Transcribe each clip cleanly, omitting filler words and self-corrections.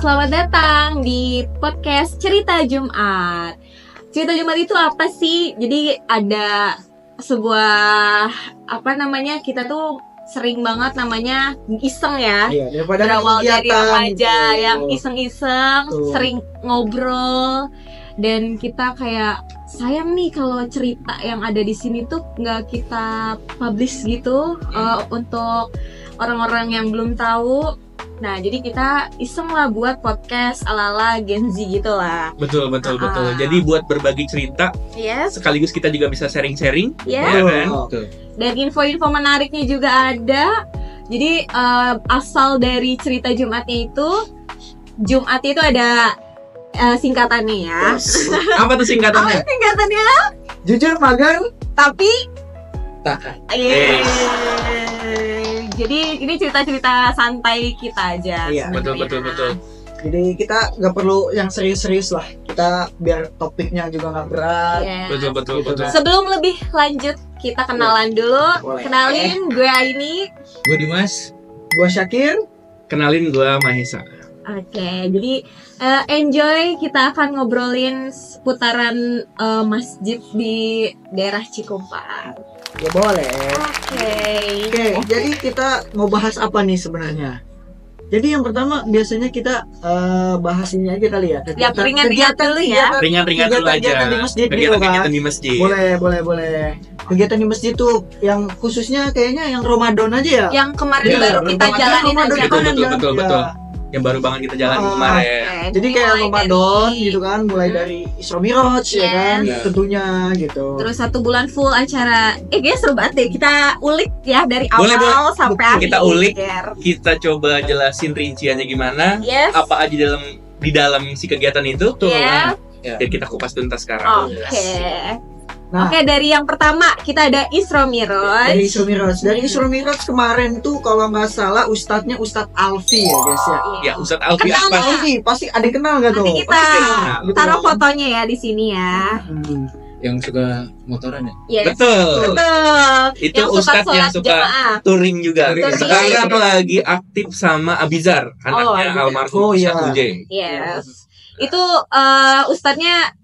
selamat datang di podcast Cerita Jumat. Cerita Jumat itu apa sih? Jadi ada sebuah kita tuh sering banget namanya iseng ya. Iya, daripada berawal dari remaja gitu. yang iseng-iseng, Tuh. sering ngobrol, dan kita kayak sayang nih kalau cerita yang ada di sini tuh nggak kita publish gitu untuk orang-orang yang belum tahu. Nah, jadi kita iseng lah buat podcast ala-ala Gen Z gitu lah. Betul. Jadi buat berbagi cerita, Yes. sekaligus kita juga bisa sharing-sharing, Yes. ya kan? Betul. Dan info-info menariknya juga ada. Jadi asal dari cerita Jumatnya itu, Jumatnya itu ada singkatannya ya. Apa tuh singkatannya? Singkatannya Jujur magang tapi tahan. Jadi ini cerita-cerita santai kita aja. Iya, sebenarnya. betul. Jadi kita nggak perlu yang serius-serius lah. Kita biar topiknya juga nggak berat. Yes. Betul. Sebelum lebih lanjut, kita kenalan dulu. Boleh. Kenalin, gue Aini. Gue Dimas, Gua Syakir. kenalin gue Mahesa. Oke, jadi enjoy. Kita akan ngobrolin seputaran masjid di daerah Cikumpa. Ya boleh. Oke. Oke, jadi kita mau bahas apa nih sebenarnya? Jadi yang pertama biasanya kita bahas ini aja kali ya. Yang ringan-ringan dulu ya. Ringan-ringan dulu aja. Kegiatan di masjid gitu kan. Kegiatan di masjid. Boleh. Kegiatan di masjid tuh yang khususnya kayaknya yang Ramadan aja ya. Yang kemarin Iya, baru kita Ramadan, jalanin Ramadan aja. Betul. Ya. Yang baru banget kita jalan Ah, kemarin. Oke, Jadi kayak mulai Ramadan dari- gitu kan, mulai dari Isra Miraj ya kan, Yes. tentunya gitu. Terus 1 bulan full acara. Kayaknya seru banget deh. Kita ulik ya dari awal Boleh. sampai akhir. Kita ulik. Kita coba jelasin rinciannya gimana, Yes. apa aja di dalam si kegiatan itu. Yes. Dan kita kupas tuntas sekarang. Oke. Nah. Oke, dari yang pertama kita ada Isra Miraj. Dari Isra Miraj, kemarin tuh kalau nggak salah ustadznya Ustadz Alfi ya guys ya. Ya, Ustadz Alfi Kenal apa? nggak? Alfi pasti ada yang kenal nggak tuh? Nanti kita Pasti kenal. Gitu taruh kan. fotonya ya di sini ya. Yang suka motoran ya? Yes. Betul. Betul. Itu Yang suka ustadz yang sholat suka jamaah. touring juga. Touring. Sekarang lagi aktif sama Abizar, anaknya Abizar. almarhum Oh, iya. Ustadz Uje. Yes. Itu ustadznya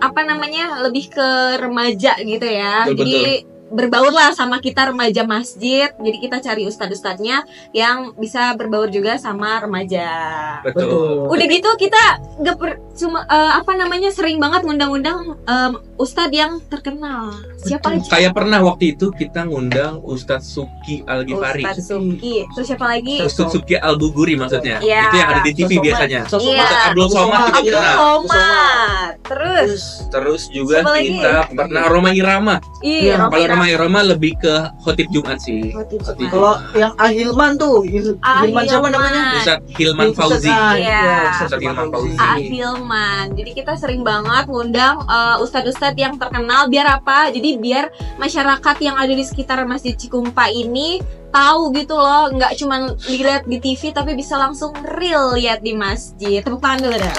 lebih ke remaja gitu ya. Betul, Jadi berbaur lah sama kita remaja masjid. Jadi kita cari ustadznya yang bisa berbaur juga sama remaja. Betul. Udah gitu kita sering banget ngundang-undang ustadz yang terkenal. Siapa aja? Kayak pernah waktu itu kita ngundang Ustadz Suki Al-Ghifari. Ustadz Suki. Terus siapa lagi? Ustadz Suki Al-Buguri maksudnya. Iya. Itu yang ada di TV Sosok- biasanya. Sosok Iya. Ustadz Abdul Somad juga Abdul pernah. Somad. Terus Terus juga Siapa lagi? kita pernah Roma Irama. iya, Kalau Kalau Roma Irama lebih ke khotib Jumat sih. Khotib Kalau yang Ahilman tuh, Hilman siapa namanya? Ustadz Hilman Fauzi. Iya. Ustadz Hilman Fauzi. Hilman. Jadi kita sering banget ngundang ustadz-ustadz yang terkenal biar apa? Jadi biar masyarakat yang ada di sekitar Masjid Cikumpa ini tahu gitu loh, nggak cuma lihat di TV tapi bisa langsung real lihat di masjid. Tepuk tangan dulu dong.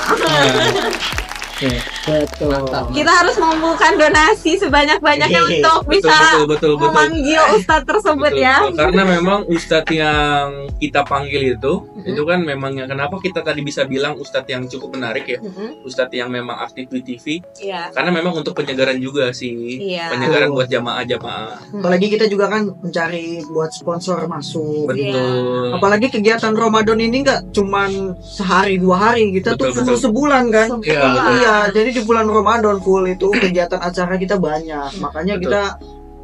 Oke, Betul. mantap. Kita harus mengumpulkan donasi sebanyak-banyaknya Hehe. untuk bisa Betul. memanggil ustadz tersebut Betul, ya. betul. Karena memang ustadz yang kita panggil itu kan memang yang kenapa kita tadi bisa bilang ustadz yang cukup menarik ya, ustadz yang memang aktif di TV, Iya. karena memang untuk penyegaran juga sih, Iya. penyegaran buat jamaah-jamaah. Apalagi kita juga kan mencari buat sponsor masuk. Betul. Apalagi kegiatan Ramadan ini nggak cuman sehari 2 hari, kita tuh Betul, full betul. sebulan kan. Iya, Iya, jadi di bulan Ramadan full itu kegiatan acara kita banyak. Makanya Betul. kita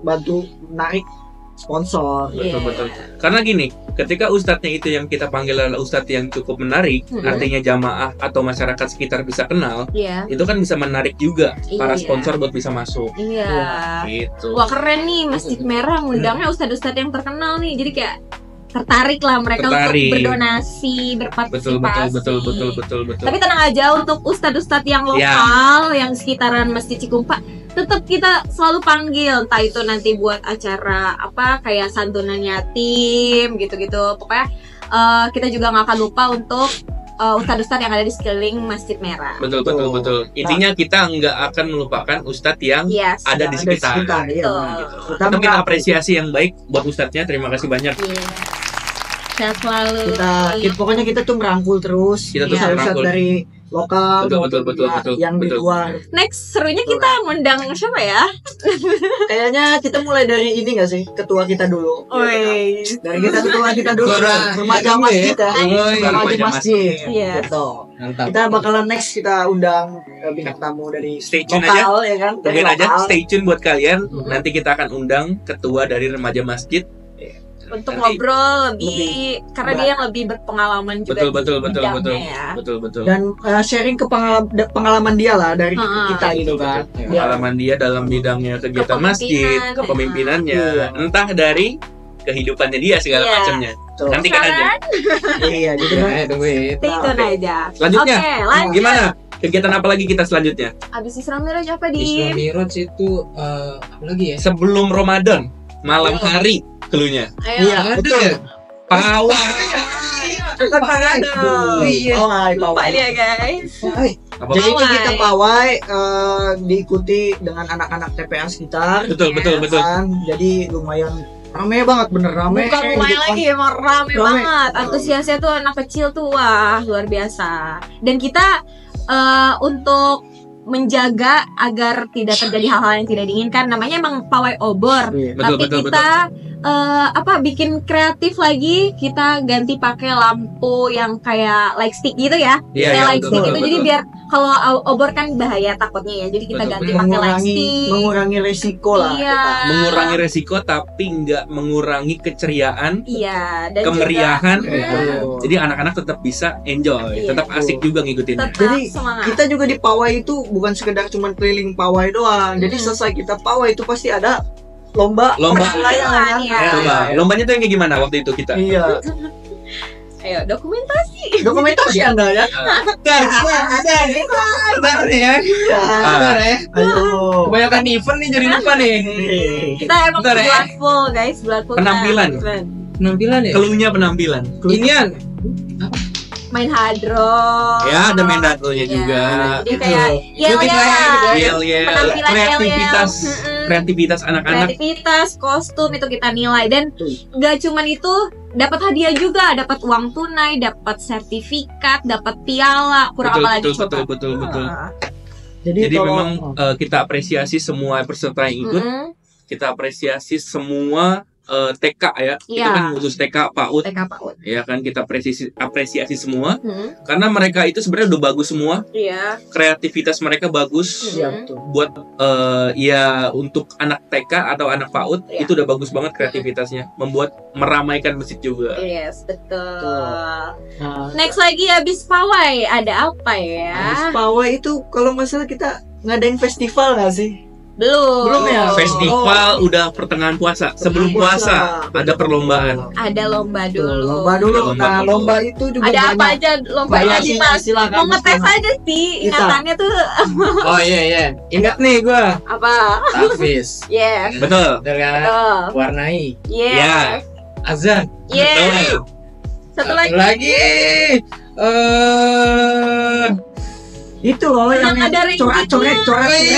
bantu narik sponsor. Iya. Betul. Karena gini, ketika ustadznya itu yang kita panggil adalah ustadz yang cukup menarik, artinya jamaah atau masyarakat sekitar bisa kenal, Iya. itu kan bisa menarik juga para Iya. sponsor buat bisa masuk. Iya. Gitu. Wah, keren nih Masjid Merah ngundangnya ustadz-ustadz yang terkenal nih. Jadi kayak tertarik lah mereka Tertarik. untuk berdonasi, berpartisipasi. Betul. Tapi tenang aja, untuk ustadz-ustadz yang lokal, yang sekitaran Masjid Cikumpa, tetap kita selalu panggil. Entah itu nanti buat acara apa kayak santunan yatim gitu-gitu. Pokoknya kita juga nggak akan lupa untuk ustadz-ustadz yang ada di sekeliling Masjid Merah. Betul. Intinya kita nggak akan melupakan ustadz yang Yes. ada di sekitar. Iya. Betul. Tetap kita apresiasi yang baik buat ustadznya. Terima kasih banyak. Iya. sehat selalu. Pokoknya kita tuh merangkul terus. Kita tuh Ustadz merangkul dari lokal, betul, yang di luar. Next serunya kita ngundang siapa ya? Kayaknya kita mulai dari ini nggak sih, ketua kita dulu. Oi. Dari ketua kita dulu, remaja masjid ya, remaja masjid. Iya. Gitu. Mantap. Kita bakalan next kita undang bintang tamu dari Stay tune lokal ya kan. Dari Mungkin aja lokal. stay tune buat kalian. Nanti kita akan undang ketua dari remaja masjid Untuk Nanti- ngobrol lebih karena dia yang lebih berpengalaman juga. betul di bidangnya ya. betul Dan sharing ke pengalaman dia lah dari kita gitu kan. Ya. pengalaman dia dalam bidangnya kegiatan masjid, Kepemimpinan. kepemimpinannya, Iya. entah dari kehidupannya dia segala Iya. macamnya. Tuh. Nantikan aja. Iya, gitu Ya, kan. tungguin. Stay tune aja. Selanjutnya, Oke, lanjut. gimana? Kegiatan apa lagi kita selanjutnya? Abis Isra Miraj apa Isra di? Miraj itu apa lagi ya? Sebelum Ramadan, malam hari keluarnya. Ayo. Iya, Ada betul. ya? Pawai. Aduh. Iya. Pawai, Lupa pawai. dia guys. Apa? Jadi Pawai. kita pawai diikuti dengan anak-anak TPA sekitar. Betul, betul, Yes. betul. Kan? Jadi lumayan rame banget, bener rame. Bukan lumayan lagi, emang rame Rame. banget. Antusiasnya tuh anak kecil tuh wah luar biasa. Dan kita untuk menjaga agar tidak terjadi hal-hal yang tidak diinginkan, namanya emang pawai obor. Iya. Betul, Tapi betul, kita bikin kreatif lagi, kita ganti pakai lampu yang kayak light stick gitu ya. Iya, Kayak iya, light betul, stick betul, gitu. Jadi betul. biar kalau obor kan bahaya takutnya ya. Jadi kita Betul, ganti betul. pakai light stick. mengurangi resiko lah. Iya. Mengurangi resiko tapi nggak mengurangi keceriaan, Iya, dan kemeriahan. juga, Iya. Jadi anak-anak tetap bisa enjoy, Iya. tetap asik juga ngikutinnya. tetap Jadi, semangat. Kita juga di pawai itu bukan sekedar cuman keliling pawai doang. Jadi selesai kita pawai itu pasti ada lomba. Lomba. Perayaan, Iya. kan? Lomba. Lombanya tuh yang kayak gimana waktu itu kita? Iya. Ayo dokumentasi. Dokumentasi Anda ya. Bentar ya. Bentar ya. Ayo. Kebanyakan event nih jadi lupa nih. Kita emang Bentar ya. bulan full guys, bulan full. Penampilan. Kita Penampilan ya? Keluhnya penampilan. Inian. main hadro. Ya, ada main datonya juga. Jadi kayak Gitu. Yel, penampilan kreativitas, yel-yel. kreativitas anak-anak. Kreativitas, kostum itu kita nilai dan Betul. nggak cuman itu, dapat hadiah juga, dapat uang tunai, dapat sertifikat, dapat piala, kurang apa lagi coba. Betul. Jadi Jadi kalau- memang kita apresiasi semua peserta yang ikut, kita apresiasi semua TK ya. Itu Iya. kan khusus TK PAUD. TK PAUD. Ya kan kita apresiasi semua karena mereka itu sebenarnya udah bagus semua, Iya. kreativitas mereka bagus. Iya, betul. Buat ya untuk anak TK atau anak PAUD Iya. itu udah bagus banget kreativitasnya, membuat meramaikan masjid juga. Yes, betul. Nah, Next lagi habis pawai ada apa ya? habis pawai itu kalau nggak salah kita ngadain festival nggak sih? Belum. Belum ya? Festival udah pertengahan puasa, sebelum puasa ada perlombaan. Ada lomba Tuh, dulu. lomba dulu. Lomba Nah, dulu. lomba itu juga Ada apa banyak. aja lomba Banyak tadi sih, Mas? silakan. Mau ngetes aja sih Kita. ingatannya tuh Oh iya. Ingat nih gua. apa? Tahfiz. Yes. Betul. Dengan Betul. warnai. Yes. Azan. Yes. Betul. Satu lagi. Itu loh yang ada ranking. coret-coret.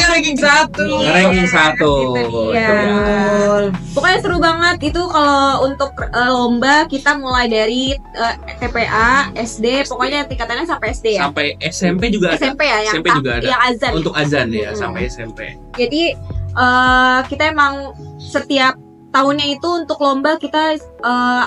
Ranking 1. Ranking 1. Itu dia. Betul. Pokoknya seru banget itu kalau untuk lomba kita mulai dari TPA, SD, pokoknya tingkatannya sampai SD ya. Sampai SMP juga ada. SMP ya, yang SMP juga ada. yang azan. Untuk azan ya, Mm-mm. sampai SMP. Jadi kita emang setiap tahunnya itu untuk lomba kita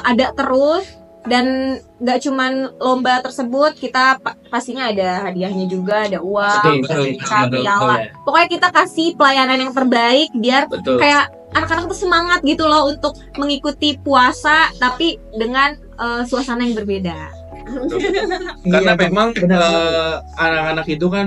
ada terus, dan nggak cuman lomba tersebut, kita pastinya ada hadiahnya juga, ada uang, sertifikat, piala. Pokoknya kita kasih pelayanan yang terbaik biar Betul. kayak anak-anak tuh semangat gitu loh untuk mengikuti puasa tapi dengan suasana yang berbeda. Karena Iya, memang benar. anak-anak itu kan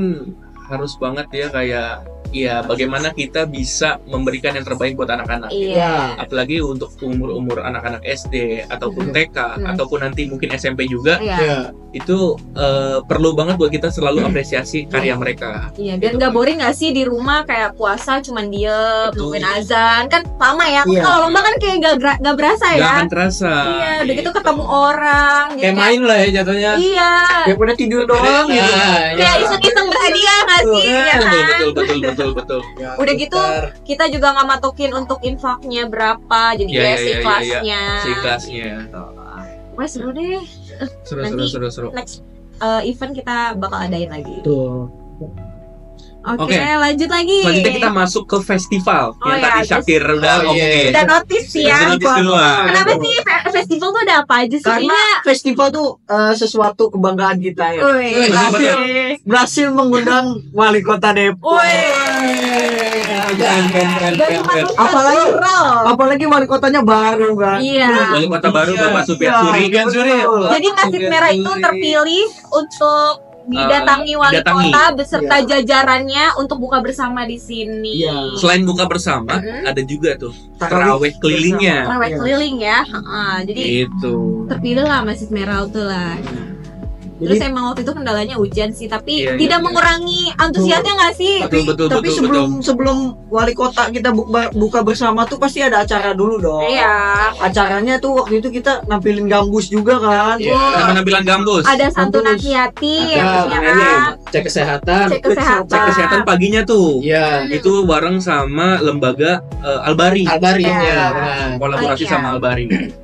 harus banget ya kayak ya bagaimana kita bisa memberikan yang terbaik buat anak-anak. Iya. Apalagi untuk umur-umur anak-anak SD ataupun Mhm. TK ataupun nanti mungkin SMP juga, Iya. itu perlu banget buat kita selalu apresiasi karya mereka. Iya, biar nggak boring nggak sih di rumah kayak puasa cuman diem Betul. nungguin azan kan lama ya. Iya. Kalau lomba kan kayak nggak berasa Gak ya. akan terasa. Iya, udah gitu ketemu orang. jadi Kayak main lah ya jatuhnya. Iya. Daripada tidur doang gitu. Kayak iseng-iseng berhadiah nggak sih? Ya kan? Betul. Udah gitu kita juga nggak matokin untuk infaknya berapa, jadi Iya, kayak iya, seikhlasnya. Seikhlasnya. Wah seru deh. Nanti next event kita bakal adain lagi. Tuh. Oke, Oke. lanjut lagi. Selanjutnya kita masuk ke festival yang tadi terus- Syakir udah ngomongin. Udah notice Udah ya. notice duluan. Kenapa sih festival tuh ada apa aja sih? Karena festival tuh sesuatu kebanggaan kita ya. Wih, Berhasil mengundang wali kota Depok. Apalagi wali kotanya baru kan. Iya. Wali kota baru Iya. Bapak Supiat Suri. Jadi Nasib Merah itu terpilih untuk didatangi wali didatangi. kota beserta jajarannya untuk buka bersama di sini. Iya. Selain buka bersama, ada juga tuh tarawih kelilingnya. Tarawih keliling ya. Jadi Itu. terpilih lah Nasib Merah itu lah. Terus Jadi- emang waktu itu kendalanya hujan sih, tapi Iya, tidak iya. mengurangi antusiasnya nggak sih? Betul. Tapi sebelum wali kota kita buka bersama tuh pasti ada acara dulu dong. Iya. Acaranya tuh waktu itu kita nampilin gambus juga kan. Ada penampilan gambus. Ada santunan Santunan. yatim, Ada, ya ini, kan? cek kesehatan. Cek kesehatan. Cek kesehatan paginya tuh. Iya. Itu bareng sama lembaga Albari. Albari Iya. ya, benar. Kolaborasi Iya. sama Albari.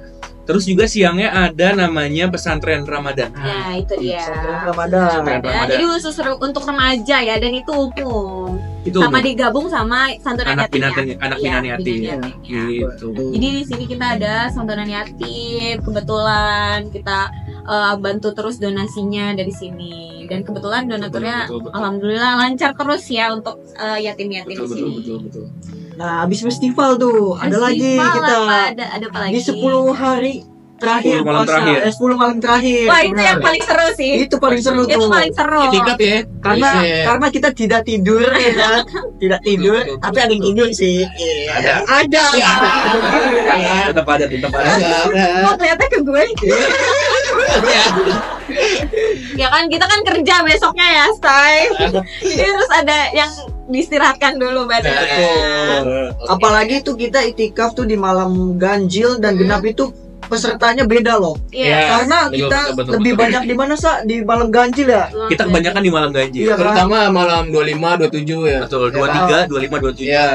Terus juga siangnya ada namanya pesantren Ramadan. Ya itu dia. Ramadan. Ramadan. Ya, jadi khusus untuk remaja ya, dan itu umum. Itu Sama digabung sama santunan anak yatimnya. binatang, anak Iya, binatang yatim. yatimnya. Gitu. Jadi di sini kita ada santunan yatim, kebetulan kita bantu terus donasinya dari sini, dan kebetulan donaturnya Betul. alhamdulillah lancar terus ya untuk yatim-yatim di sini. Betul. Nah, habis festival tuh ada lagi Festival kita ada apa lagi? di 10 hari terakhir 10 malam puasa. terakhir. 10 malam terakhir. Wah itu Benar. yang paling seru sih. Itu paling seru Itu tuh. paling seru. Tingkat ya. Karena kita tidak tidur ya kan? Tidak tidur, tapi ada yang tidur sih. Ada. Tetap ada. Kok ternyata ke gue? Ya kan kita kan kerja besoknya ya, Stai. Jadi terus ada yang diistirahatkan dulu badannya. Apalagi tuh kita itikaf tuh di malam ganjil dan genap itu pesertanya beda loh. Iya. Karena betul, kita betul, lebih betul. banyak di mana Sa? Di malam ganjil ya. Kita kebanyakan di malam ganjil. Iya kan? Terutama malam 25, 27 ya. Betul, 23, 25, 27. Iya.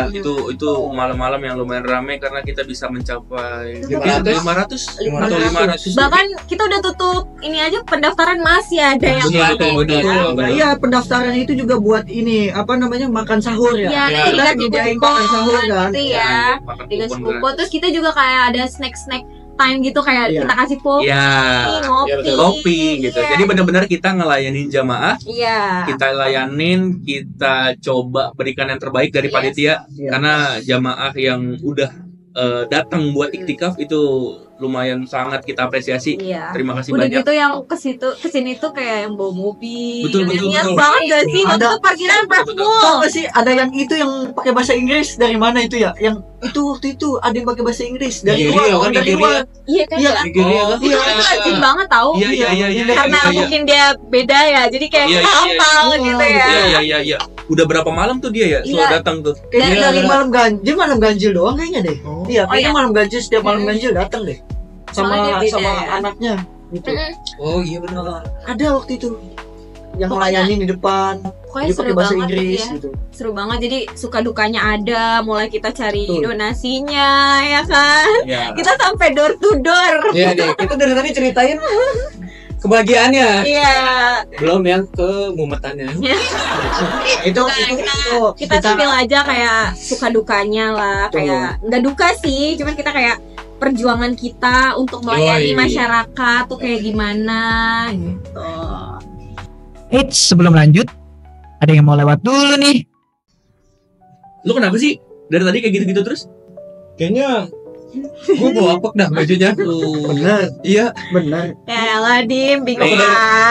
Itu malam-malam yang lumayan ramai karena kita bisa mencapai 500. 500 atau 500. Bahkan kita udah tutup ini aja, pendaftaran masih ada yang Betul. Iya, pendaftaran itu juga buat ini apa namanya makan sahur ya. Iya, Ya, nanti kita dikasih nyediain kupon makan sahur kan. gitu ya. Makan Dikasih kupon kupon, terus kita juga kayak ada snack time gitu, kayak Iya. kita kasih kopi, Iya. ngopi, Kopi gitu. Iya. Jadi benar-benar kita ngelayanin jamaah, Iya. kita layanin, kita coba berikan yang terbaik dari Yes. panitia Iya. karena jamaah yang udah datang buat iktikaf itu lumayan sangat kita apresiasi. Iya. Terima kasih Udah banyak. gitu yang kesini tuh kayak yang bawa mobil. Betul, yang betul, niat betul. banget gak sih? Waktu Ada. itu parkiran Betul, betul. full. Tahu nggak sih ada yang itu yang pakai bahasa Inggris dari mana itu ya? Yang itu waktu itu ada yang pakai bahasa Inggris dari Nigeria, luar, kan, orang dari Nigeria. luar. Iya kan? Iya. Nigeria kan? Itu rajin banget tahu. Iya. Karena mungkin dia beda ya, jadi kayak Iya, kita iya, hafal gitu ya. Iya. Udah berapa malam tuh dia ya? Iya. Selalu datang tuh. Kayaknya Iya, dari iya. malam ganjil doang kayaknya deh. Oh. Iya, Oh, kayaknya iya. malam ganjil setiap malam ganjil datang deh. Soalnya dia beda Sama ya. anaknya gitu. Oh iya benar. Ada waktu itu yang Pokoknya- melayani di depan, Pokoknya dia seru pakai bahasa banget Inggris ya. gitu. Seru banget, jadi suka dukanya ada, mulai kita cari Betul. donasinya ya kan. Iya. Kita sampai door to door. Iya deh, kita dari tadi ceritain kebahagiaannya. Iya. Belum yang kemumetannya. Itu Kita spill aja kayak suka dukanya lah, Betul. kayak nggak duka sih, cuman kita kayak perjuangan kita untuk melayani Yoi. masyarakat tuh kayak gimana gitu. Eits, sebelum lanjut, ada yang mau lewat dulu nih. Lu kenapa sih? Dari tadi kayak gitu-gitu terus? Kayaknya gue bawa apek dah bajunya. bener, Iya, bener. Ya lah Dim, bingung Nih.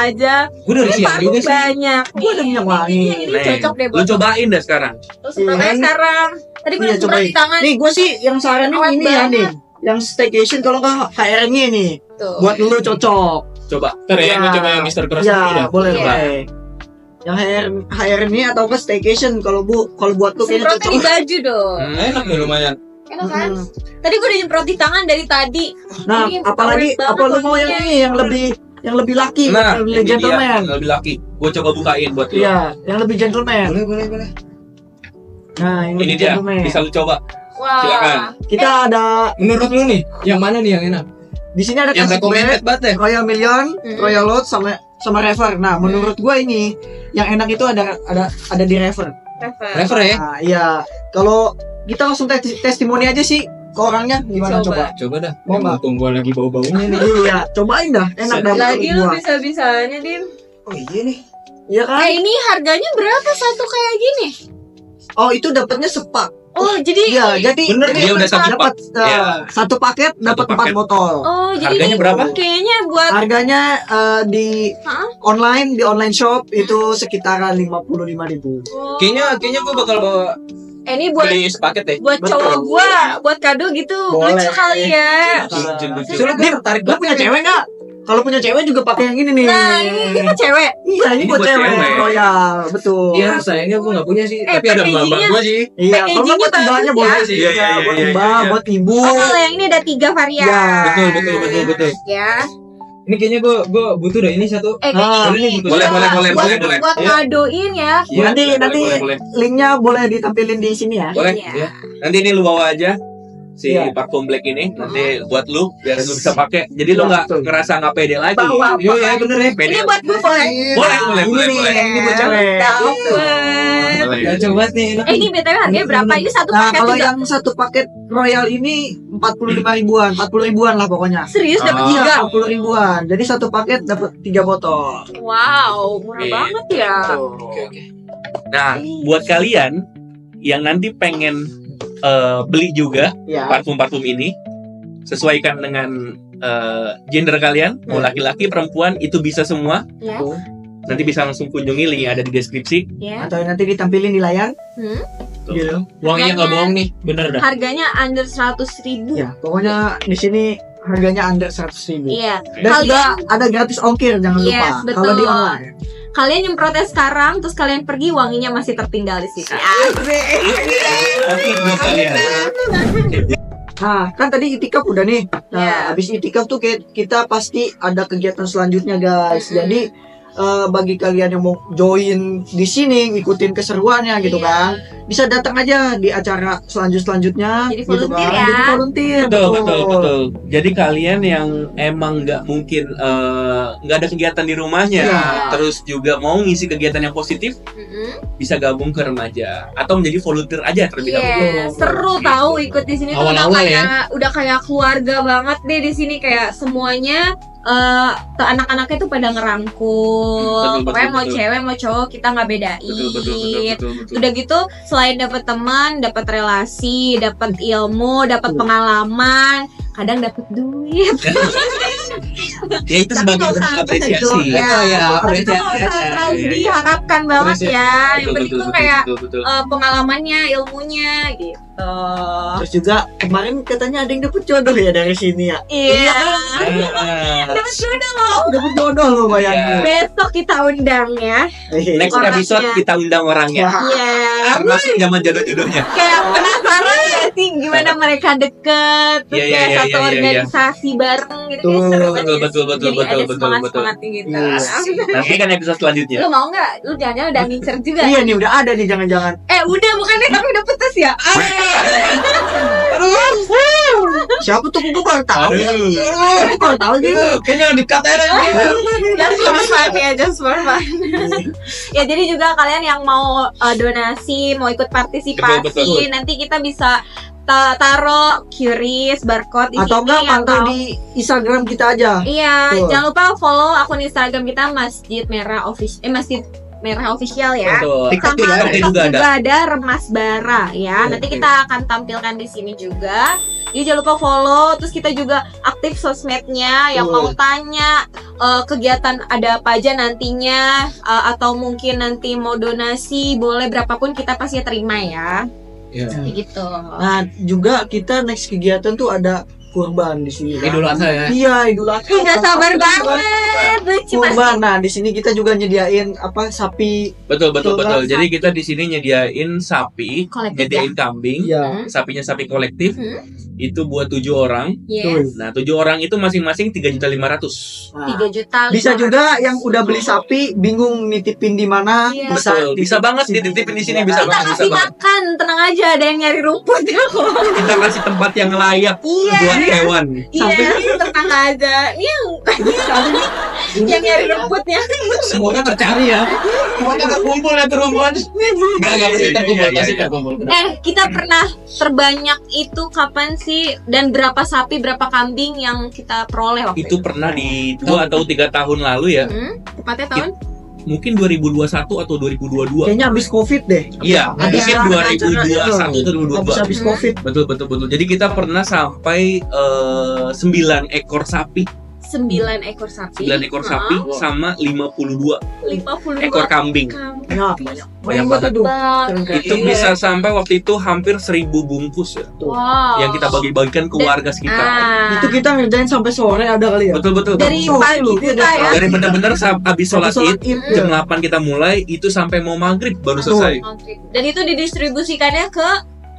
aja. gue dari siang juga sih. Banyak. Gua ada minyak wangi. Ini cocok deh Lu buat cobain dah sekarang. Terus semprotnya sekarang. Tadi gue Iya, udah semprot cobain. di tangan. Nih gue sih yang saranin Awet ini ya banget. nih, yang staycation kalau nggak HRN nih, Tuh. buat lu cocok. Coba. Ntar ya, Iya. gue coba yang Mister Cross Ya, dulu dah. boleh Iya. boleh. Yang HRN ini atau ke staycation kalau buat tuh kayaknya Semprotnya di cocok. baju dong. Enak nih lumayan. Enak kan? Hmm. Tadi gue udah nyemprot di tangan dari tadi. Nah, Ini apalagi awet apa lu banget mau yang baunya. ini yang lebih laki, Nah, yang ini lebih dia, gentleman. yang lebih laki. Gue coba bukain buat lu. Iya, yang lebih gentleman. Boleh. Nah, yang Ini lebih dia, gentleman. bisa lu coba. Wah. Silakan. Kita ada Menurut lu nih, yang mana nih yang enak? Di sini ada Yang Classic recommended Red, banget ya. Royal Million, Royal Load sama Rever. Nah, menurut gua ini yang enak itu ada di Rever. Rever ya. Nah, iya. Kalau kita langsung testimoni aja sih ke orangnya gimana coba? Coba dah. Mau nggak? Mumpung gua lagi bau-baunya nih. Iya, cobain dah. Enak dah. Lagi menurut lu gua. bisa-bisanya, Din. Oh iya nih. Iya kan? Ini harganya berapa satu kayak gini? Oh, itu dapatnya sepak. Oh, jadi Iya, jadi Bener, dia udah satu dapat Iya. satu paket dapat 4 paket. botol. Oh, jadi Harganya ini berapa? Kayaknya buat Harganya di Hah? online shop itu sekitaran 55.000. Kayaknya gua bakal bawa ini buat beli sepaket deh. buat Betul. cowok gua, buat kado gitu. Boleh. Lucu kali ya. Soalnya gue tertarik Lu punya cewek nggak? Kalau punya cewek juga pakai yang ini nih. Nah, ini kita cewek. Iya, ini Ini buat buat cewek. cewek. Royal, betul. Iya, sayangnya gue nggak punya sih. Tapi ada packagingnya- mbak gua sih. Iya, kalau nggak buat packagingnya mbaknya bagus boleh ya. sih. Iya, iya, iya, buat iya, mbak, iya. buat ibu. Oh, kalau yang ini ada 3 varian. Ya. Betul. Ya. Ini kayaknya gue butuh deh ini satu. Kayaknya Ah, ini ini boleh, buat- boleh. buat Iya. ngadoin ya. Iya, Nanti boleh. linknya boleh ditampilin di sini ya. Boleh. Iya. Nanti ini lu bawa aja si Iya. parfum black ini nanti buat lu biar lu bisa pakai. Jadi lu Iya, nggak betul. ngerasa nggak pede lagi. Bawa Iya, iya bener ya. Pede. Ini buat gue boleh. Boleh. Ini buat cewek. Dapet. Boleh. Ya coba nih. Ini BTW harganya berapa? Ini satu Nah, paket kalau juga. yang satu paket Royal ini 45.000-an, 40.000-an lah pokoknya. Serius dapat Ah. Iya, 3. 40.000-an. Jadi satu paket dapat 3 botol. Wow, murah Oke. banget ya. Oke. Nah, buat kalian yang nanti pengen beli juga Ya. parfum-parfum ini, sesuaikan dengan gender kalian, mau laki-laki, perempuan, itu bisa semua. Ya. Nanti bisa langsung kunjungi link yang ada di deskripsi. Ya. Atau nanti ditampilin di layar. Hmm. Gitu. Uangnya nggak bohong nih, bener dah. Harganya under 100.000. Ya, pokoknya di sini harganya under 100.000. Iya. Dan juga ada gratis ongkir, jangan Yes, lupa. betul. Kalau di online. Kalian nyemprotnya sekarang, terus kalian pergi, wanginya masih tertinggal di sini. Oke, buat kalian. Nah, kan tadi itikaf udah nih. Nah, Iya. habis itikaf tuh kita pasti ada kegiatan selanjutnya, guys. Jadi bagi kalian yang mau join di sini, ngikutin keseruannya gitu Iya. kan, bisa datang aja di acara selanjutnya. Jadi gitu volunteer kan. ya. Jadi volunteer. Betul. Jadi kalian yang emang nggak mungkin nggak ada kegiatan di rumahnya, Iya. terus juga mau ngisi kegiatan yang positif, bisa gabung ke remaja atau menjadi volunteer aja terlebih dahulu. Iya, seru tahu ikut di sini tuh Awal-awal udah kayak keluarga banget deh di sini, kayak semuanya anak-anaknya tuh pada ngerangkul. Betul, Pokoknya mau betul. cewek mau cowok kita nggak bedain. Betul. Udah gitu selain dapat teman, dapat relasi, dapat ilmu, dapat pengalaman, kadang dapat duit. Ya itu Tapi sebagai nggak usah bentuk apresiasi. itu. Ya, ya, itu nggak usah terlalu diharapkan banget ya. Yang penting tuh kayak pengalamannya, ilmunya gitu. Terus juga kemarin katanya ada yang dapet jodoh ya dari sini ya. Iya. Ah, Dapat jodoh loh. Dapet jodoh loh bayangin. Besok kita undang ya. Next Orangnya. episode kita undang orangnya, Iya. termasuk zaman jodoh-jodohnya. Kayak penasaran gak sih gimana mereka deket, terus Iya, kayak iya, satu iya, iya. organisasi bareng gitu. Betul, Kayak seru banget. betul, Jadi ada betul. semangat-semangatnya gitu. Iya. Nanti kan episode selanjutnya. Lu mau nggak? Lu jangan udah ngincer juga. Iya nih udah ada nih jangan-jangan. Udah bukannya tapi udah putus ya? Siapa tuh gue baru tahu. Aduh. Gue baru tahu gitu. Kayaknya di-cut aja deh. Just for fun ya, just for fun. Ya jadi juga kalian yang mau donasi, mau ikut partisipasi, Betul. nanti kita bisa taruh QRIS barcode di Atau sini enggak yang pantau mau- di Instagram kita aja. Iya, Betul. jangan lupa follow akun Instagram kita Masjid Merah Official ya. Betul. TikTok Sama juga ada. TikTok juga juga ada Remas Bara ya. Nanti Oke. kita akan tampilkan di sini juga. Jadi jangan lupa follow. Terus kita juga aktif sosmednya. Yang mau tanya kegiatan ada apa aja nantinya, atau mungkin nanti mau donasi, boleh berapapun kita pasti terima ya. Iya. Kayak gitu. Nah, juga kita next kegiatan tuh ada kurban di sini. kan? Idul Adha ya. Iya, Idul Adha. Nggak sabar banget. Lucu pasti. Kurban. Nah, di sini kita juga nyediain apa sapi. Betul. Betul. Jadi kita di sini nyediain sapi, Kolektif ya. nyediain kambing, Iya. sapinya sapi kolektif. Hmm. Itu buat 7 orang. Yes. Nah, 7 orang itu masing-masing 3.500.000. Nah, 3 juta. bisa juga yang udah beli sapi bingung nitipin di mana, Iya. Betul. Bisa banget dititipin di sini, bisa Kita banget, bisa kasih banget. makan, tenang aja, ada yang nyari rumput ya kok. Kita kasih tempat yang layak Iya. buat hewan. Iya, tetangga aja. Ini yang nyari rumputnya. Semoga tercari ya. Semoga terkumpul ya terumbuan. Enggak sih terkumpul, pasti terkumpul. Kita pernah terbanyak itu kapan sih? Dan berapa sapi, berapa kambing yang kita peroleh waktu Itu pernah di 2 atau 3 tahun lalu ya. Tepatnya tahun? Mungkin 2021 atau 2022. Kayaknya habis Covid deh. Iya, mungkin 2021 atau 2022. Habis Covid. Betul. Jadi kita pernah sampai 9 ekor sapi. 9 ekor sapi. 9 ekor sapi sama 52 ekor kambing. Ya, Banyak banget. Itu Iya. bisa sampai waktu itu hampir 1000 bungkus ya. Wow. Yang kita bagi-bagikan ke warga sekitar. Itu kita ngerjain sampai sore ada kali ya. Betul. Dari pagi kita ya. Dari benar-benar habis sholat Sholat id Id, jam 8 kita mulai, itu sampai mau maghrib baru selesai. Dan itu didistribusikannya ke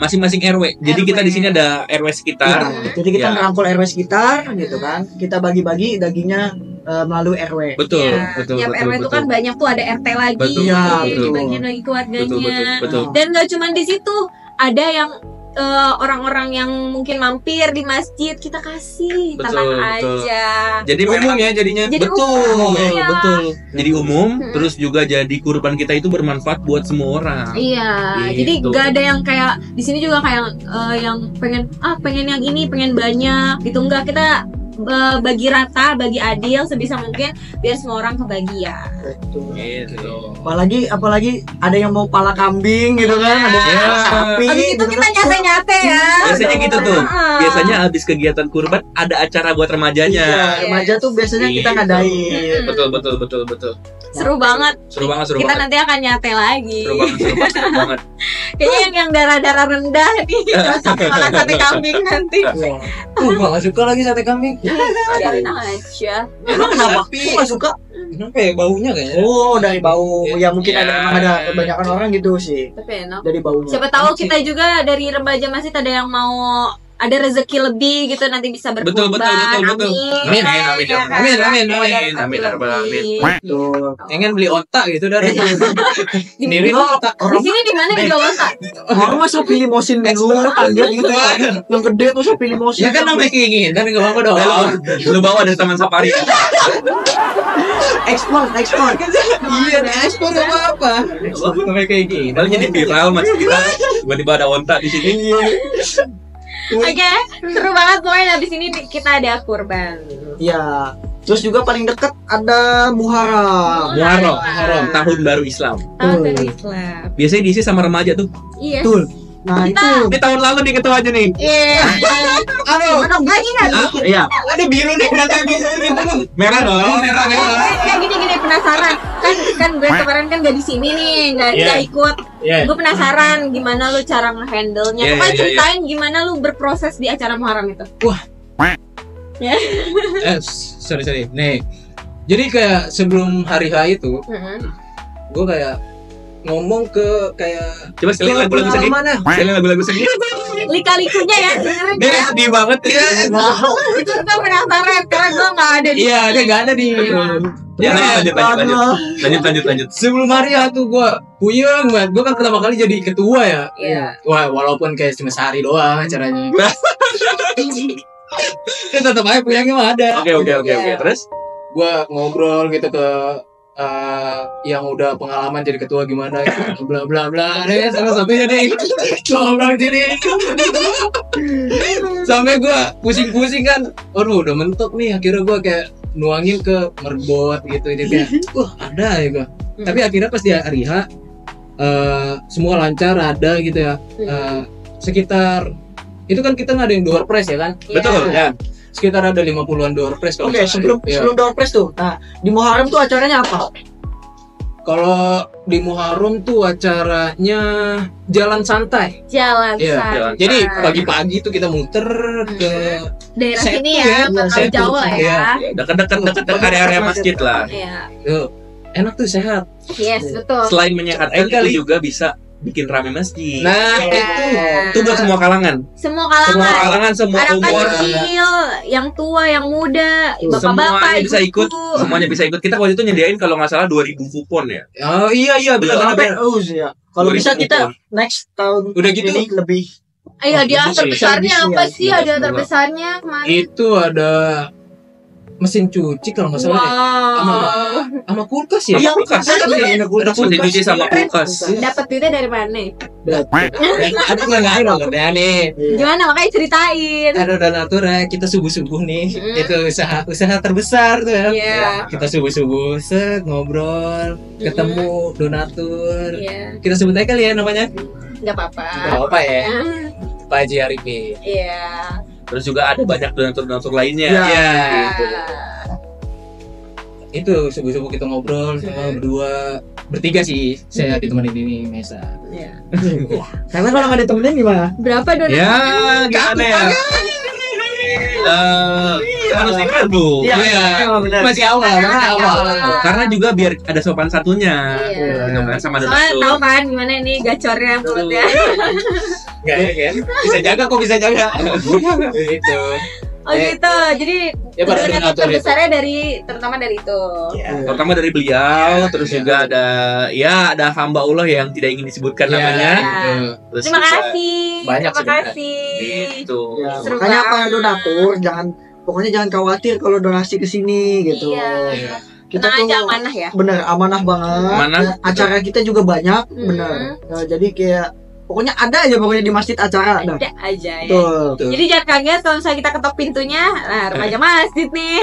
Masing-masing RW. Jadi RW. kita di sini ada RW sekitar. Jadi kita Ya. ngerangkul RW sekitar gitu kan. Kita bagi-bagi dagingnya melalui RW. Betul, ya, betul. tiap betul, RW itu betul. kan banyak tuh ada RT lagi, Betul, Iya, jadi betul. dibagiin lagi ke warganya. Betul. Dan nggak cuma di situ, ada yang orang-orang yang mungkin mampir di masjid kita kasih, Betul, tenang betul. aja. Jadi Umum memang ya jadinya. Jadi umum, iya. betul. Jadi umum, Hmm. terus juga jadi kurban kita itu bermanfaat buat semua orang. Iya, Gitu. jadi gak ada yang kayak di sini juga kayak yang pengen yang ini, pengen banyak gitu, enggak, kita bagi rata, bagi adil sebisa mungkin biar semua orang kebagian. Gitu. Apalagi ada yang mau pala kambing gitu kan, ada yang Ya. mau sapi. Habis itu gitu kita kan. nyate-nyate ya. Biasanya gitu tuh. Heeh. Biasanya habis kegiatan kurban ada acara buat remajanya. Iya, remaja tuh biasanya kita ngadain. Betul. Seru banget. Seru banget. Kita nanti akan nyate lagi. Seru banget. Kayaknya yang darah-darah rendah nih cocok makan sate kambing nanti. Gua gak suka lagi sate kambing. Biarin aja. Emang kenapa? Kok gak suka? Kenapa ya baunya kayaknya? Oh, dari bau. Ya mungkin Ya. emang ada kebanyakan orang gitu sih. Tapi enak. Dari baunya. Siapa tahu kita juga dari remaja masjid ada yang mau ada rezeki lebih gitu, nanti bisa berkurban. Betul. Amin. Amin. Ya kan? Amin. Amin. Rezeki lebih. Tuh. Pengen beli otak gitu dari Di sendiri otak. di sini di mana di Gawasa? Orang mah sapi limosin dulu, kaget gitu kan. Yang gede tuh sapi limosin. Ya kan namanya kayak gini, kan gak apa-apa dong. Lu bawa dari Taman Safari. Ekspor. Iya, ekspor gak apa-apa. Namanya kayak gini. Paling jadi viral macam kita. Tiba-tiba ada onta di sini. Oke, seru banget pokoknya habis ini kita ada kurban. Iya. Terus juga paling dekat ada Muharram. Muharram, tahun baru Islam. Tahun baru Islam. Biasanya diisi sama remaja tuh. Iya. Betul. Nah, itu Ini tahun lalu nih ketuanya nih. Iya. Aduh, lagi kan? iya. Ada biru nih kelihatan gitu. Merah dong, merah. Kayak gini penasaran. Kan gue kemarin kan gak di sini nih, nggak ikut. Iya. Gue penasaran gimana lu cara nge-handle-nya. Iya, Pokoknya iya, ceritain gimana lu berproses di acara Muharram itu. Sorry. Nih. Jadi kayak sebelum hari H itu, gue kayak ngomong ke kayak Coba sekali lagu-lagu sedih. mana? Sekali lagu-lagu sedih. Lika-likunya ya. Dia sedih banget ya. Itu gue penasaran karena gue nggak ada di. Iya, dia gak ada di. Ya, lanjut. Sebelum hari H tuh gue puyeng banget. Gue kan pertama kali jadi ketua ya. Iya. Wah, walaupun kayak cuma sehari doang acaranya. Kan tetap aja puyengnya mah ada. Oke. Terus? Gue ngobrol gitu ke yang udah pengalaman jadi ketua gimana gitu, bla bla bla deh sampai jadi ngobrol jadi sampai gue pusing kan, aduh udah mentok nih, akhirnya gue kayak nuangin ke merbot gitu, jadi kayak ada ya gue, tapi akhirnya pas di hari H semua lancar, ada gitu ya, sekitar itu kan kita ngadain door prize ya kan. Betul. Ya, sekitar ada 50-an door prize. Oke, sebelum door prize tuh. Nah, di Muharram tuh acaranya apa? Kalau di Muharram tuh acaranya jalan santai. Jalan Iya, santai. Jadi pagi-pagi tuh kita muter ke daerah Setu sini ya, ya, nggak Setu. jauh lah ya. Dekat area masjid lah. Iya. tuh, enak tuh, sehat. Yes, betul. Selain menyehatkan, Kali. itu juga bisa bikin rame masjid. Nah, Iya. Itu buat semua kalangan. Semua Semua kalangan. kalangan, semua Anak umur. kecil, yang tua, yang muda, bapak-bapak, Semuanya bisa ikut. ibu-ibu. Semuanya bisa ikut. Kita waktu itu nyediain kalau nggak salah 2000 kupon ya. oh iya betul Betul. banget. Sampai ya. Kalau bisa 2000 kita kupon. next tahun Udah gitu. ini lebih Ayo hadiah bagus sih. terbesarnya Bagus apa ya. sih? Hadiah terbesarnya kemarin. Itu ada mesin cuci kalau nggak salah deh. Sama kulkas ya. Iya, kulkas. Ada Mesin cuci sama kulkas. Dapat duitnya dari mana? Aku nggak tahu nih. Gimana makanya ceritain. Ada donatur ya, kita subuh nih. Hmm. Itu usaha terbesar tuh ya. Iya. Kita subuh set ngobrol, ketemu donatur. Iya. Kita sebut aja kali ya namanya. Enggak apa-apa. Gak apa ya, Pak Haji Arifin. Iya. Terus juga ada banyak donatur-donatur lainnya. Ya. Ya, gitu. itu subuh-subuh kita ngobrol sama berdua, bertiga sih. Saya ditemenin ini Mesa. Iya. Karena kalau nggak ditemenin gimana? Berapa donasi? Ya, gimana ya? Harus ingat bu. Iya. benar. Masih awal, masih awal. Karena juga biar ada sopan satunya. Iya. Gitu kan, sama Soalnya tahu donatur. kan gimana nih gacornya mulutnya. Enggak ya, bisa jaga kok, bisa jaga. Itu. Oh gitu. Jadi Ya, para donasi donatur itu. terbesarnya terutama dari itu. Pertama dari beliau, terus juga ada hamba Allah yang tidak ingin disebutkan Iya, namanya. gitu. Terus Terima juga kasih. Banyak Terima sebenarnya. kasih. Gitu. Ya, Seru makanya banget. para donatur pokoknya jangan khawatir kalau donasi ke sini gitu. Iya. Kita Tenang tuh aja amanah ya. bener amanah banget. Amanah. Ya, acara kita juga banyak, bener. Ya, jadi kayak pokoknya ada aja pokoknya di masjid acara ada. Ada aja ya. Betul. Tuh. Jadi jangan kaget kalau misalnya kita ketok pintunya, nah remaja masjid nih.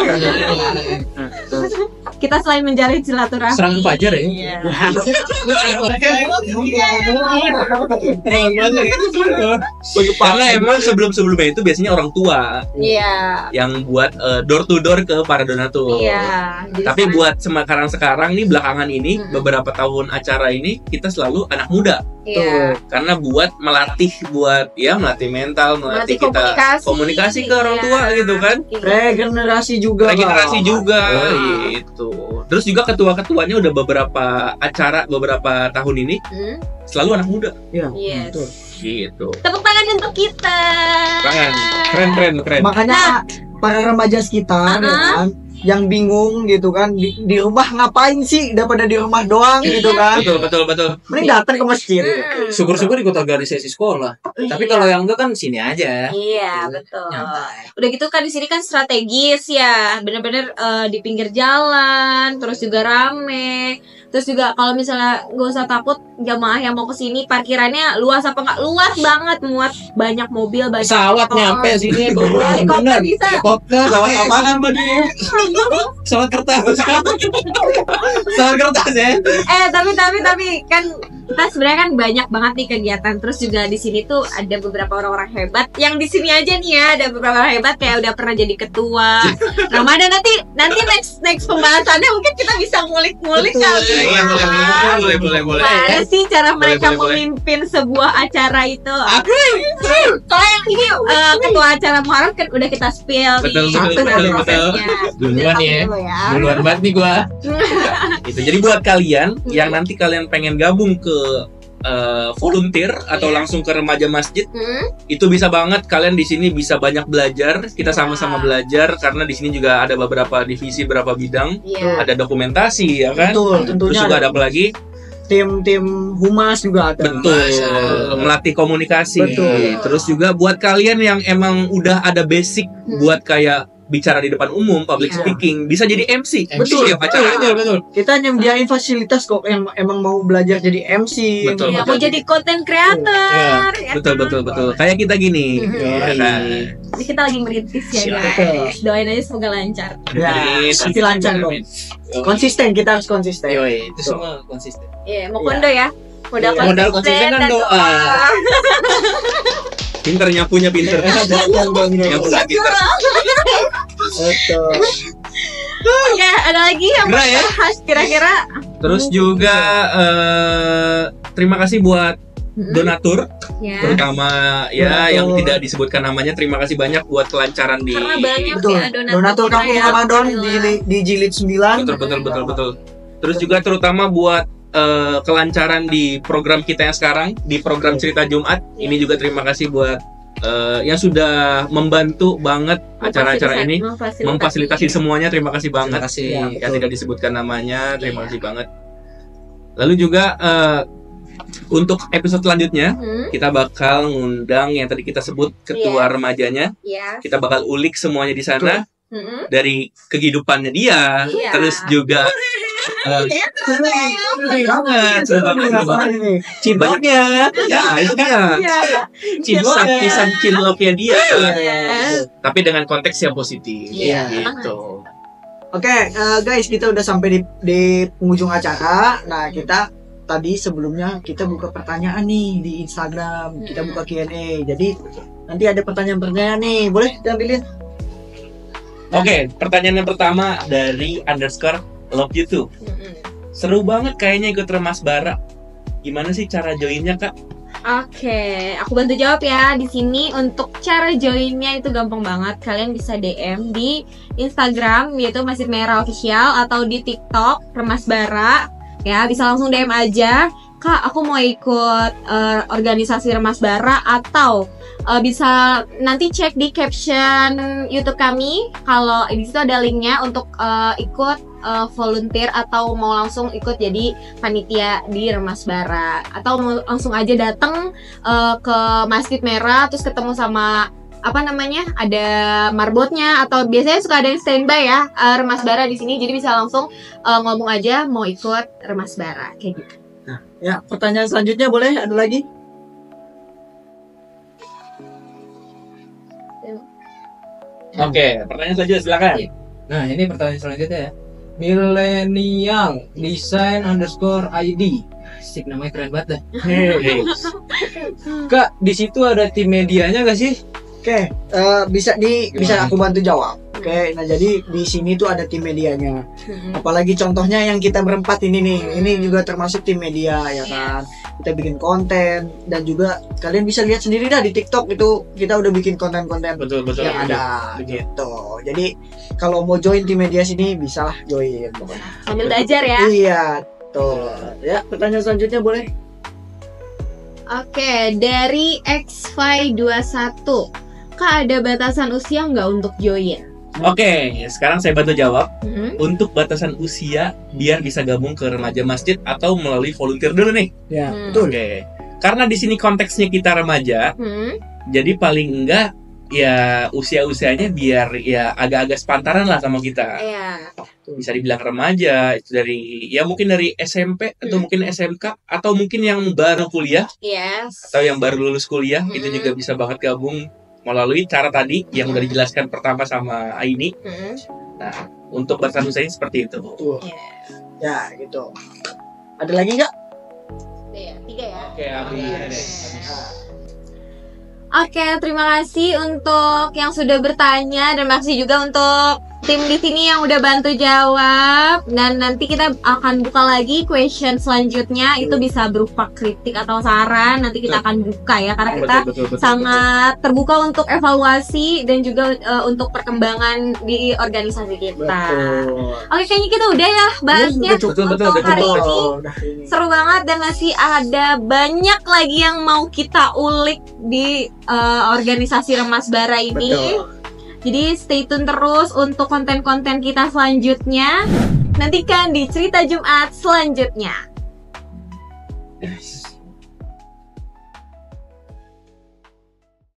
Kita selain menjalin silaturahmi. Serangan fajar ya. Iya. Karena emang sebelumnya itu biasanya orang tua Iya. yang buat door to door ke para donatur. Iya. Jadi Tapi sekarang- buat sekarang nih belakangan ini Mm-mm. beberapa tahun acara ini kita selalu anak muda iya. karena melatih mental, melatih kita komunikasi ke orang tua gitu kan. Regenerasi juga. Regenerasi Bang. juga Ah. gitu. Terus juga ketua-ketuanya udah beberapa acara beberapa tahun ini Hmm? selalu anak muda Iya. Yes. Betul. gitu. Tepuk tangan untuk kita. Keren. Makanya para remaja sekitar ya kan, yang bingung gitu kan di rumah ngapain sih daripada di rumah doang gitu kan. Betul. Mending datang ke masjid. Hmm. Syukur-syukur ikut organisasi sekolah. Tapi kalau yang enggak kan sini aja. Iya, betul. Nyantai. Udah gitu kan di sini kan strategis ya, bener-bener di pinggir jalan, terus juga rame. Terus juga kalau misalnya nggak usah takut jamaah yang mau kesini parkirannya luas apa nggak luas banget, muat banyak mobil, banyak Pesawat motor. nyampe sini. Helikopter bisa. Helikopter. Pesawat apaan tadi? Pesawat kertas. Pesawat kertas ya. Tapi kan kita sebenarnya kan banyak banget nih kegiatan. Terus juga di sini tuh ada beberapa orang-orang hebat. Yang di sini aja nih ya ada beberapa orang hebat kayak udah pernah jadi ketua. Ramadan nanti next pembahasannya mungkin kita bisa ngulik-ngulik kali. Iya, boleh. Gimana sih cara mereka Boleh. memimpin sebuah acara itu? Kalau yang ini ketua acara Muharram kan udah kita spill Betul. prosesnya. Duluan ya. Dulu ya. Duluan banget nih gua. Itu jadi buat kalian yang nanti kalian pengen gabung ke volunteer atau Iya. langsung ke remaja masjid, Hmm? itu bisa banget. Kalian di sini bisa banyak belajar. Kita Iya. sama-sama belajar karena di sini juga ada beberapa divisi, beberapa bidang. Iya. Ada dokumentasi ya kan. Betul, Terus tentunya juga ada apa lagi? tim humas juga ada. Betul. Melatih komunikasi. Betul. Terus juga buat kalian yang emang udah ada basic buat kayak bicara di depan umum, public Iya. speaking, bisa jadi MC. Betul, Setiap acara. Betul. Kita nyediain fasilitas kok yang emang mau belajar jadi MC. Betul. Ya, mau jadi content creator. ya kan? Betul. Kayak kita gini. Ya kan? Jadi kita lagi merintis ya guys. Doain aja semoga lancar. Ya, pasti lancar dong. Konsisten, kita harus konsisten. Yoi, itu semua konsisten. Iya, mau Iya. kondo ya. Modal konsisten kan dan doa. Pinter nyapunya pinter. Nyapu nggak pinter. Betul. Oke, ada lagi yang mau Kira ya. bahas kira-kira? Terus juga terima kasih buat donatur, Ya. terutama ya Donatur. yang tidak disebutkan namanya. Terima kasih banyak buat kelancaran di. Karena banyak Betul. ya Donatur kita Kampung ya. Ramadan di jilid 9. Betul. Terus juga terutama buat kelancaran di program kita yang sekarang, di program Cerita Jumat. Ini juga terima kasih buat yang sudah membantu banget acara-acara ini, memfasilitasi semuanya. Terima kasih banget. kasih. Ya. Yang tidak disebutkan namanya, terima kasih banget. Lalu juga Untuk episode selanjutnya Hmm, kita bakal ngundang yang tadi kita sebut ketua remajanya. ya. Kita bakal ulik semuanya di sana Hmm. dari kehidupannya dia, Iya. terus juga cibaknya, ya itu dia, kisah cinloknya dia, tapi dengan konteks yang positif, Iya. gitu. Oke, guys, kita udah sampai di penghujung acara. Nah, kita tadi sebelumnya kita buka pertanyaan nih di Instagram. Kita buka Q&A. Jadi nanti ada pertanyaan-pertanyaan nih. Boleh diambilin? Oke, pertanyaan yang pertama dari _love you too. Seru banget kayaknya ikut Remas Bara. Gimana sih cara joinnya, Kak? Oke, aku bantu jawab ya. Di sini untuk cara joinnya itu gampang banget. Kalian bisa DM di Instagram yaitu Masjid Merah Official atau di TikTok Remas Bara. Ya, bisa langsung DM aja. Kak, aku mau ikut organisasi Remas Bara, atau bisa nanti cek di caption YouTube kami. Kalau di situ ada linknya untuk ikut volunteer atau mau langsung ikut jadi panitia di Remas Bara, atau mau langsung aja datang ke Masjid Merah terus ketemu sama apa namanya, ada marbotnya, atau biasanya suka ada yang standby ya Remas Bara di sini, jadi bisa langsung ngomong aja mau ikut Remas Bara kayak gitu. Ya, pertanyaan selanjutnya boleh ada lagi? Oke, pertanyaan selanjutnya silakan. Nah, ini pertanyaan selanjutnya ya. Millennial design _ID. Asik, namanya keren banget dah. Hei. Kak, di situ ada tim medianya gak sih? Oke, bisa aku bantu jawab. Oke, nah jadi di sini tuh ada tim medianya. Apalagi contohnya yang kita berempat ini nih, ini juga termasuk tim media ya kan. Kita bikin konten dan juga kalian bisa lihat sendiri dah di TikTok itu kita udah bikin konten-konten Betul. yang ada gitu. Jadi kalau mau join tim media sini bisa lah join pokoknya. Sambil belajar ya. Iya, tuh. Ya, pertanyaan selanjutnya boleh? Oke, dari Xfy21. Kak, ada batasan usia nggak untuk join? Oke, sekarang saya bantu jawab. Hmm. Untuk batasan usia biar bisa gabung ke remaja masjid atau melalui volunteer dulu nih. Ya, Hmm. betul. Oke. Karena di sini konteksnya kita remaja, Hmm. jadi paling enggak ya usia-usianya biar ya agak-agak sepantaran lah sama kita. Iya. Bisa dibilang remaja itu dari ya mungkin dari SMP atau mungkin SMK atau mungkin yang baru kuliah Yes. atau yang baru lulus kuliah itu Hmm. juga bisa banget gabung melalui cara tadi yang udah dijelaskan pertama sama Aini. Hmm. Nah, untuk batasan usianya seperti itu. Tuh. Yes. Ya, gitu. Ada lagi nggak? Iya, 3 ya. Oke, habis. Oke, terima kasih untuk yang sudah bertanya dan makasih juga untuk tim di sini yang udah bantu jawab. Dan nanti kita akan buka lagi question selanjutnya, itu bisa berupa kritik atau saran. Nanti kita akan buka ya, karena kita Betul. sangat terbuka untuk evaluasi dan juga untuk perkembangan di organisasi kita. Betul. Oke, kayaknya kita udah ya bahasnya Betul. untuk hari ini. Udah ini. Seru banget dan masih ada banyak lagi yang mau kita ulik di organisasi Remas Bara ini. Betul. Jadi stay tune terus untuk konten-konten kita selanjutnya. Nantikan di Cerita Jumat selanjutnya.